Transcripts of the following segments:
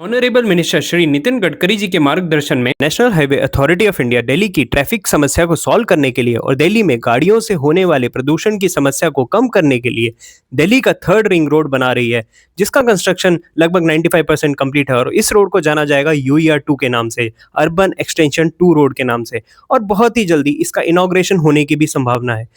Honourable minister Shri Nitin Gadkari ji के मार्गदर्शन में national highway authority of India Delhi की ट्रैफिक समस्या को सॉल्व करने के लिए और दिल्ली में गाड़ियों से होने वाले प्रदूषण की समस्या को कम करने के लिए दिल्ली का थर्ड रिंग रोड बना रही है, जिसका कंस्ट्रक्शन लगभग 95% कंप्लीट है। और इस रोड को जाना जाएगा UER 2 के नाम से, अर्बन एक्सटेंशन 2 रोड के नाम से। और बहुत ही जल्दी इसका इनॉग्रेशन होने की भी संभावना है।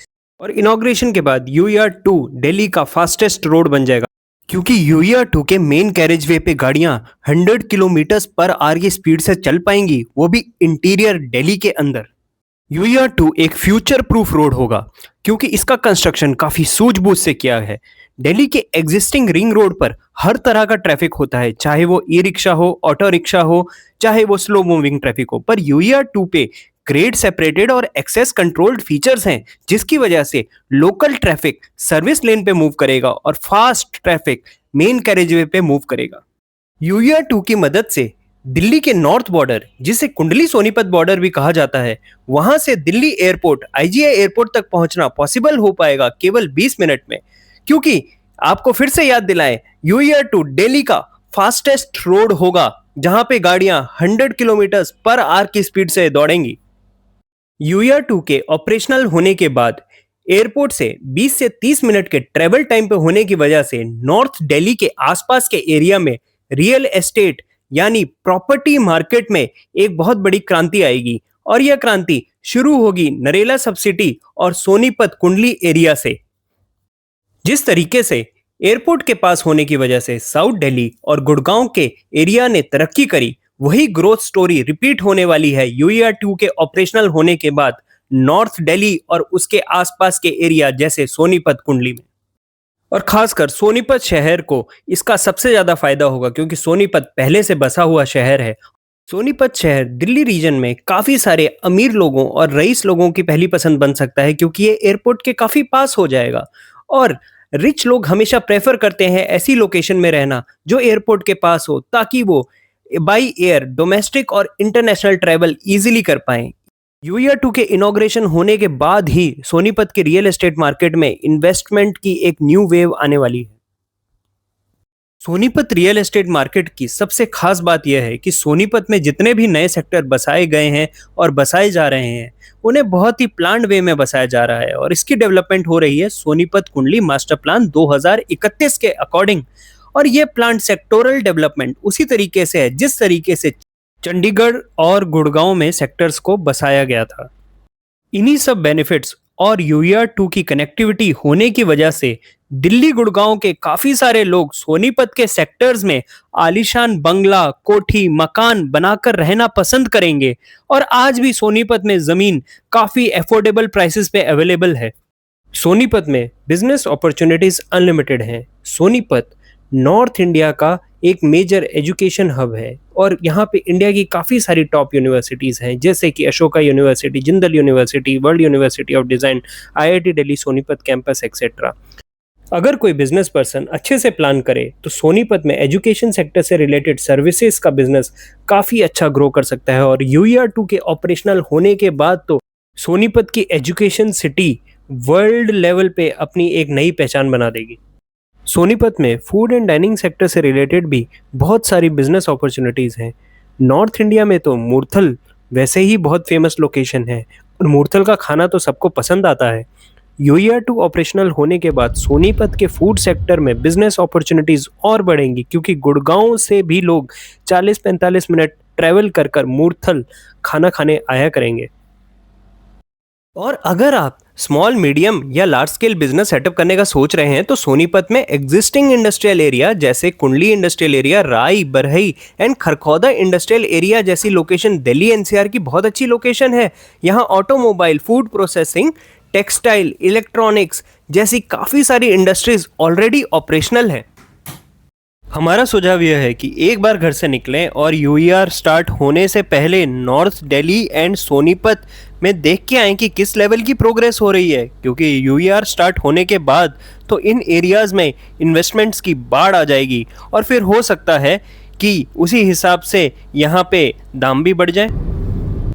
और इनॉग्रेशन के बाद UER 2 दिल्ली का फास्टेस्ट रोड बन जाएगा, क्योंकि UER 2 के मेन कैरेज वे पे गाड़ियां 100 किलोमीटर पर आवर की स्पीड से चल पाएंगी, वो भी इंटीरियर दिल्ली के अंदर। UER 2 एक फ्यूचर प्रूफ रोड होगा, क्योंकि इसका कंस्ट्रक्शन काफी सूझबूझ से किया है। दिल्ली के एग्जिस्टिंग रिंग रोड पर हर तरह का ट्रैफिक होता है, चाहे वो ई रिक्शा हो, ऑटो रिक्शा हो, चाहे वो स्लो मूविंग ट्रैफिक हो। पर UER 2 पे ग्रेड सेपरेटेड और एक्सेस कंट्रोल्ड फीचर्स हैं, जिसकी वजह से लोकल ट्रैफिक सर्विस लेन पे मूव करेगा और फास्ट ट्रैफिक मेन कैरेजवे पे मूव करेगा। UER 2 की मदद से दिल्ली के नॉर्थ बॉर्डर, जिसे कुंडली सोनीपत बॉर्डर भी कहा जाता है, वहां से दिल्ली एयरपोर्ट IGI एयरपोर्ट तक पहुंचना पॉसिबल हो पाएगा केवल 20 मिनट में। क्योंकि आपको फिर से याद दिलाएं, UER 2 दिल्ली का फास्टेस्ट रोड होगा, जहां पे गाड़ियां 100 किलोमीटर पर आवर की स्पीड से दौड़ेंगी। UER 2 के ऑपरेशनल होने के बाद एयरपोर्ट से 20 से 30 मिनट के ट्रेवल टाइम पे होने की वजह से नॉर्थ दिल्ली के आसपास के एरिया में रियल एस्टेट यानी प्रॉपर्टी मार्केट में एक बहुत बड़ी क्रांति आएगी। और यह क्रांति शुरू होगी नरेला सब सिटी और सोनीपत कुंडली एरिया से। जिस तरीके से एयरपोर्ट के पास होने की वजह से साउथ दिल्ली और गुड़गांव के एरिया ने तरक्की करी, वही ग्रोथ स्टोरी रिपीट होने वाली है UER 2 के ऑपरेशनल होने के बाद नॉर्थ दिल्ली और उसके आसपास के एरिया जैसे सोनीपत कुंडली में। और खासकर सोनीपत शहर को इसका सबसे ज्यादा फायदा होगा, क्योंकि सोनीपत पहले से बसा हुआ शहर है। सोनीपत शहर दिल्ली रीजन में काफी सारे अमीर लोगों और रईस लोगों की पहली पसंद बन सकता है, क्योंकि ये एयरपोर्ट के काफी पास हो जाएगा। और रिच लोग हमेशा प्रेफर करते हैं ऐसी लोकेशन में रहना जो एयरपोर्ट के पास हो, ताकि वो बाई एयर डोमेस्टिक और इंटरनेशनल ट्रैवल इजीली कर पाएं। UER 2 के इनॉग्रेशन होने के बाद ही सोनीपत के रियल एस्टेट मार्केट में इन्वेस्टमेंट की एक न्यू वेव आने वाली है। सोनीपत रियल एस्टेट मार्केट की सबसे खास बात यह है कि सोनीपत में जितने भी नए सेक्टर बसाए गए हैं और बसाए जा रहे हैं, उन्हें बहुत ही प्लान्ड वे में बसाया जा रहा है। और इसकी डेवलपमेंट हो रही है सोनीपत कुंडली मास्टर प्लान 2031 के अकॉर्डिंग। और ये प्लान सेक्टोरल डेवलपमेंट उसी तरीके से है जिस तरीके से चंडीगढ़ और गुड़गांव में सेक्टर्स को बसाया गया था। इन्हीं सब बेनिफिट्स और UER 2 की कनेक्टिविटी होने की वजह से दिल्ली गुड़गांव के काफी सारे लोग सोनीपत के सेक्टर्स में आलीशान बंगला, कोठी, मकान बनाकर रहना पसंद करेंगे। और आज भी सोनीपत में जमीन काफी अफोर्डेबल प्राइसेस पे अवेलेबल है। सोनीपत में बिजनेस अपॉर्चुनिटीज अनलिमिटेड हैं। सोनीपत नॉर्थ इंडिया का एक मेजर एजुकेशन हब है और यहाँ पे इंडिया की काफ़ी सारी टॉप यूनिवर्सिटीज़ हैं, जैसे कि Ashoka university, Jindal university, world university of design, IIT Delhi Sonipat campus etcetera. अगर कोई बिजनेस पर्सन अच्छे से प्लान करे तो सोनीपत में एजुकेशन सेक्टर से रिलेटेड सर्विसेज का बिजनेस काफ़ी अच्छा ग्रो कर सकता है। और UER 2 के ऑपरेशनल होने के बाद तो सोनीपत की एजुकेशन सिटी वर्ल्ड लेवल पे अपनी एक नई पहचान बना देगी। सोनीपत में फूड एंड डाइनिंग सेक्टर से रिलेटेड भी बहुत सारी बिजनेस अपॉर्चुनिटीज़ हैं। नॉर्थ इंडिया में तो मूर्थल वैसे ही बहुत फेमस लोकेशन है और मूर्थल का खाना तो सबको पसंद आता है। UER 2 ऑपरेशनल होने के बाद सोनीपत के फूड सेक्टर में बिजनेस अपॉर्चुनिटीज़ और बढ़ेंगी, क्योंकि गुड़गांव से भी लोग 40-45 मिनट ट्रैवल कर कर मूर्थल खाना खाने आया करेंगे। और अगर आप स्मॉल, मीडियम या लार्ज स्केल बिजनेस सेटअप करने का सोच रहे हैं तो सोनीपत में एग्जिस्टिंग इंडस्ट्रियल एरिया जैसे कुंडली इंडस्ट्रियल एरिया, राई, बरहई एंड खरखौदा इंडस्ट्रियल एरिया जैसी लोकेशन दिल्ली NCR की बहुत अच्छी लोकेशन है। यहाँ automobile, food processing, textile, electronics जैसी काफ़ी सारी इंडस्ट्रीज ऑलरेडी ऑपरेशनल है। हमारा सुझाव यह है कि एक बार घर से निकलें और UER स्टार्ट होने से पहले नॉर्थ दिल्ली एंड सोनीपत में देख के आएं कि किस लेवल की प्रोग्रेस हो रही है, क्योंकि UER स्टार्ट होने के बाद तो इन एरियाज़ में इन्वेस्टमेंट्स की बाढ़ आ जाएगी और फिर हो सकता है कि उसी हिसाब से यहाँ पे दाम भी बढ़ जाए।